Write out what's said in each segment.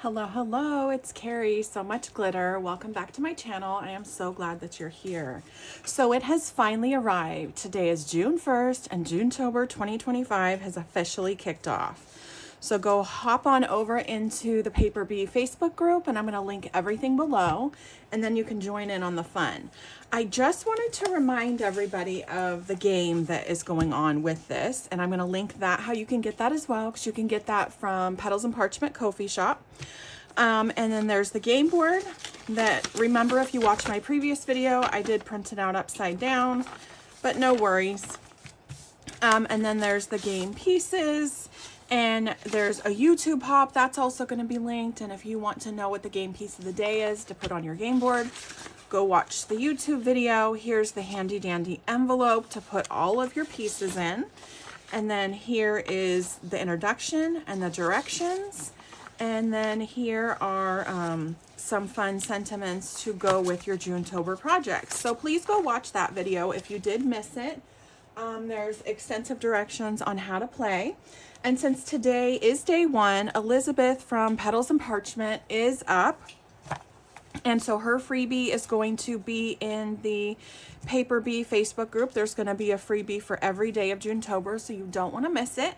Hello, hello, it's Carrie, So Much Glitter. Welcome back to my channel. I am so glad that you're here. So it has finally arrived. Today is June 1st and Junetober 2025 has officially kicked off. So go hop on over into the Paper Bee Facebook group and I'm going to link everything below and then you can join in on the fun. I just wanted to remind everybody of the game that is going on with this, and I'm going to link that, how you can get that as well, because you can get that from Petals and Parchment Ko-fi Shop. And then there's the game board that, remember, if you watched my previous video, I did print it out upside down, but no worries. And then there's the game pieces, and there's a YouTube pop that's also going to be linked. And if you want to know what the game piece of the day is to put on your game board, go watch the YouTube video. Here's the handy dandy envelope to put all of your pieces in. And then here is the introduction and the directions. And then here are some fun sentiments to go with your Junetober project. So please go watch that video if you did miss it. There's extensive directions on how to play. And since today is day one, Elizabeth from Petals and Parchment is up. And so her freebie is going to be in the Paper Bee Facebook group. There's going to be a freebie for every day of Junetober, so you don't want to miss it.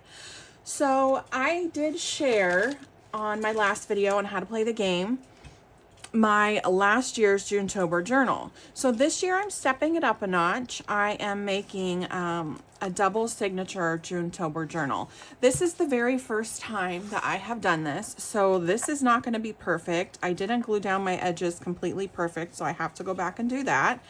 So I did share on my last video on how to play the game my last year's Junetober journal. So this year I'm stepping it up a notch. I am making a double signature Junetober journal. This is the very first time that I have done this, so this is not going to be perfect. I didn't glue down my edges completely perfect, so I have to go back and do that.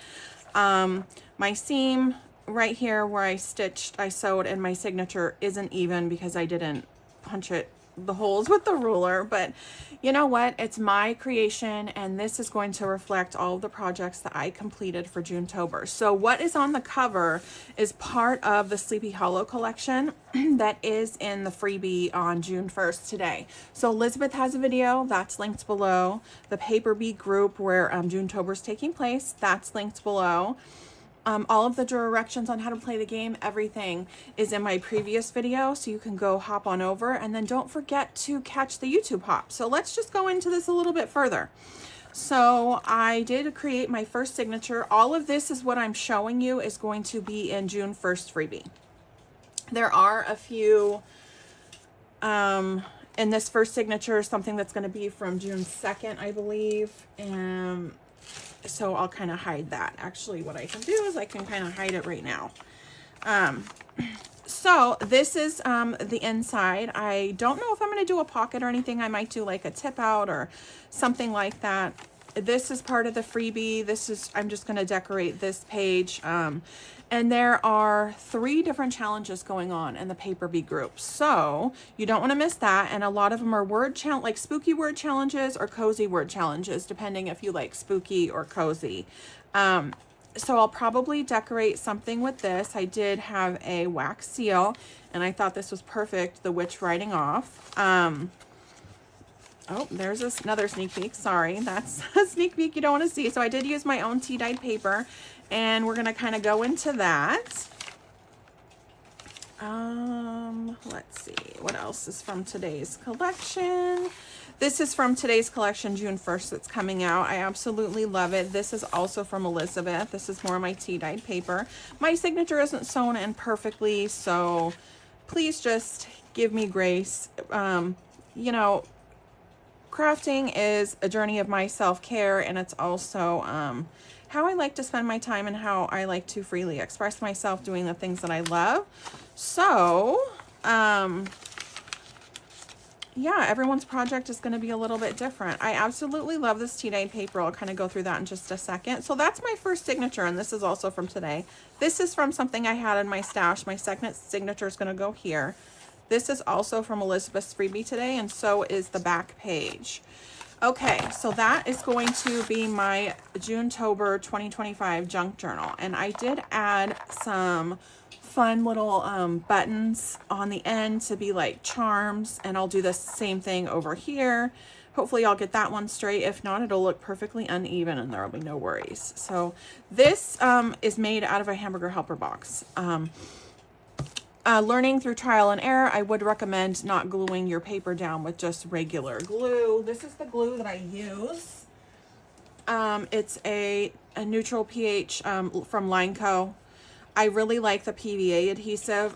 My seam right here where I sewed, and my signature isn't even because I didn't punch it the holes with the ruler, but you know what, it's my creation and this is going to reflect all of the projects that I completed for Junetober. So what is on the cover is part of the Sleepy Hollow collection that is in the freebie on June 1st today. So Elizabeth has a video that's linked below. The Paper Bee group where Junetober is taking place, that's linked below. All of the directions on how to play the game, everything is in my previous video, so you can go hop on over, and then don't forget to catch the YouTube hop. So let's just go into this a little bit further. So I did create my first signature. All of this is what I'm showing you is going to be in June 1st freebie. There are a few in this first signature, something that's going to be from June 2nd, I believe. So I'll kind of hide that. Actually, what I can do is I can kind of hide it right now. So this is the inside. I don't know if I'm going to do a pocket or anything. I might do like a tip out or something like that. This is part of the freebie. I'm just going to decorate this page. And there are 3 different challenges going on in the Paper Bee group. So you don't want to miss that. And a lot of them are like spooky word challenges or cozy word challenges, depending if you like spooky or cozy. So I'll probably decorate something with this. I did have a wax seal and I thought this was perfect. The witch riding off. Oh, there's another sneak peek. Sorry, that's a sneak peek you don't want to see. So I did use my own tea dyed paper, and we're going to kind of go into that. Let's see. What else is from today's collection? This is from today's collection, June 1st, that's coming out. I absolutely love it. This is also from Elizabeth. This is more of my tea dyed paper. My signature isn't sewn in perfectly, so please just give me grace. You know, crafting is a journey of my self-care, and it's also how I like to spend my time and how I like to freely express myself doing the things that I love. So, yeah, everyone's project is going to be a little bit different. I absolutely love this tea-dyed paper. I'll kind of go through that in just a second. So that's my first signature, and this is also from today. This is from something I had in my stash. My second signature is going to go here. This is also from Elizabeth's freebie today, and so is the back page. Okay, so that is going to be my Junetober 2025 junk journal. And I did add some fun little buttons on the end to be like charms, and I'll do the same thing over here. Hopefully I'll get that one straight. If not, it'll look perfectly uneven and there will be no worries. So this is made out of a Hamburger Helper box. learning through trial and error, I would recommend not gluing your paper down with just regular glue. This is the glue that I use. It's a neutral pH from Line-Co. I really like the PVA adhesive.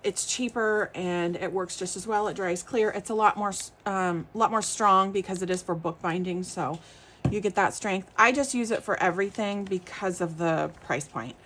It's cheaper and it works just as well. It dries clear. It's a lot more strong because it is for bookbinding, so you get that strength. I just use it for everything because of the price point.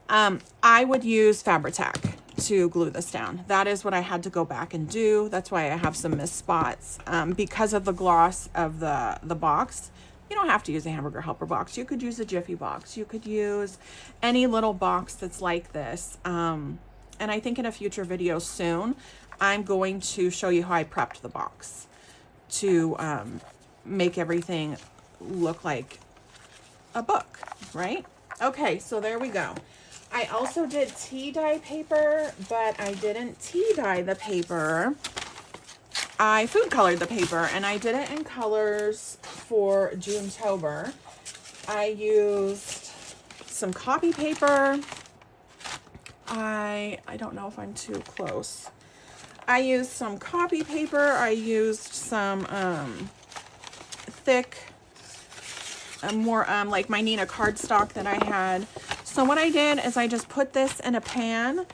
I would use Fabri-Tac to glue this down. That is what I had to go back and do. That's why I have some missed spots because of the gloss of the box. You don't have to use a Hamburger Helper box. You could use a Jiffy box. You could use any little box that's like this. And I think in a future video soon, I'm going to show you how I prepped the box to make everything look like a book, right? Okay, so there we go. I also did tea dye paper, but I didn't tea dye the paper. I food colored the paper, and I did it in colors for June-tober. I used some copy paper. I don't know if I'm too close. I used some copy paper. I used some thick, more like my Neenah cardstock that I had. So what I did is I just put this in a pan,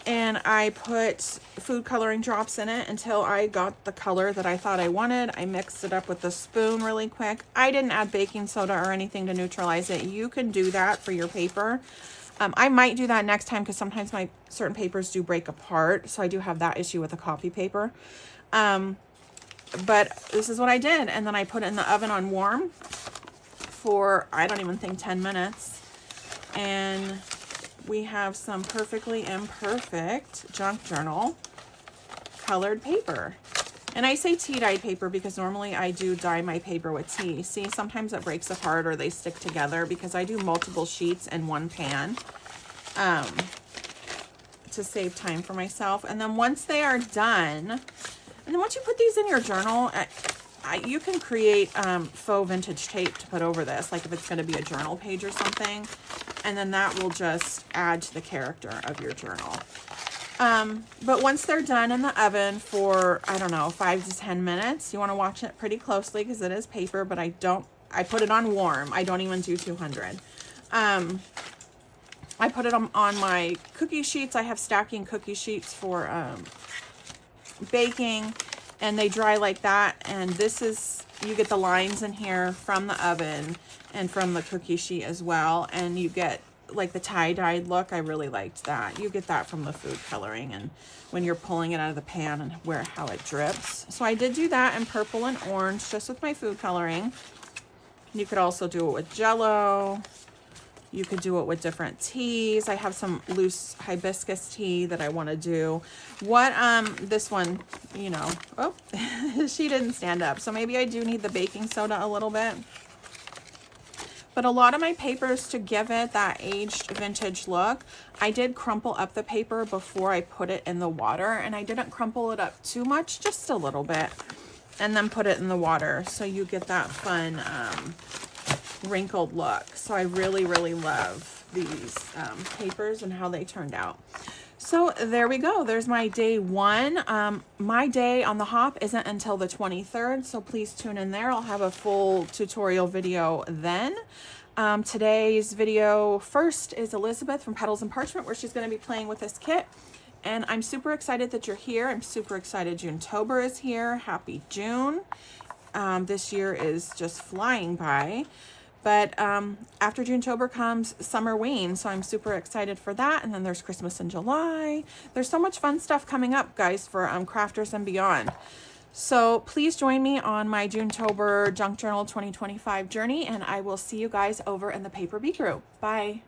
and I put food coloring drops in it until I got the color that I thought I wanted. I mixed it up with a spoon really quick. I didn't add baking soda or anything to neutralize it. You can do that for your paper. I might do that next time because sometimes my certain papers do break apart. So I do have that issue with the copy paper. But this is what I did. And then I put it in the oven on warm for, I don't even think 10 minutes. And we have some perfectly imperfect junk journal colored paper. And I say tea dyed paper because normally I do dye my paper with tea. See, sometimes it breaks apart or they stick together because I do multiple sheets in one pan to save time for myself. And then once they are done, and then once you put these in your journal, you can create faux vintage tape to put over this, like if it's going to be a journal page or something, and then that will just add to the character of your journal. But once they're done in the oven for, I don't know, 5 to 10 minutes, you want to watch it pretty closely because it is paper, but I put it on warm. I don't even do 200. I put it on my cookie sheets. I have stacking cookie sheets for baking, and they dry like that. And this is, you get the lines in here from the oven and from the cookie sheet as well. And you get like the tie-dyed look. I really liked that. You get that from the food coloring and when you're pulling it out of the pan and how it drips. So I did do that in purple and orange just with my food coloring. You could also do it with Jello. You could do it with different teas. I have some loose hibiscus tea that I want to do. This one, you know, oh, she didn't stand up. So maybe I do need the baking soda a little bit. But a lot of my papers, to give it that aged vintage look, I did crumple up the paper before I put it in the water. And I didn't crumple it up too much, just a little bit. And then put it in the water so you get that fun wrinkled look. So I really, really love these papers and how they turned out. So there we go. There's my day one. My day on the hop isn't until the 23rd, so please tune in there. I'll have a full tutorial video then. Today's video first is Elizabeth from Petals and Parchment, where she's going to be playing with this kit. And I'm super excited that you're here. I'm super excited June-tober is here. Happy June. This year is just flying by. But after June-tober comes Summerween, so I'm super excited for that. And then there's Christmas in July. There's so much fun stuff coming up, guys, for crafters and beyond. So please join me on my June-tober Junk Journal 2025 journey, and I will see you guys over in the Paper Bee group. Bye.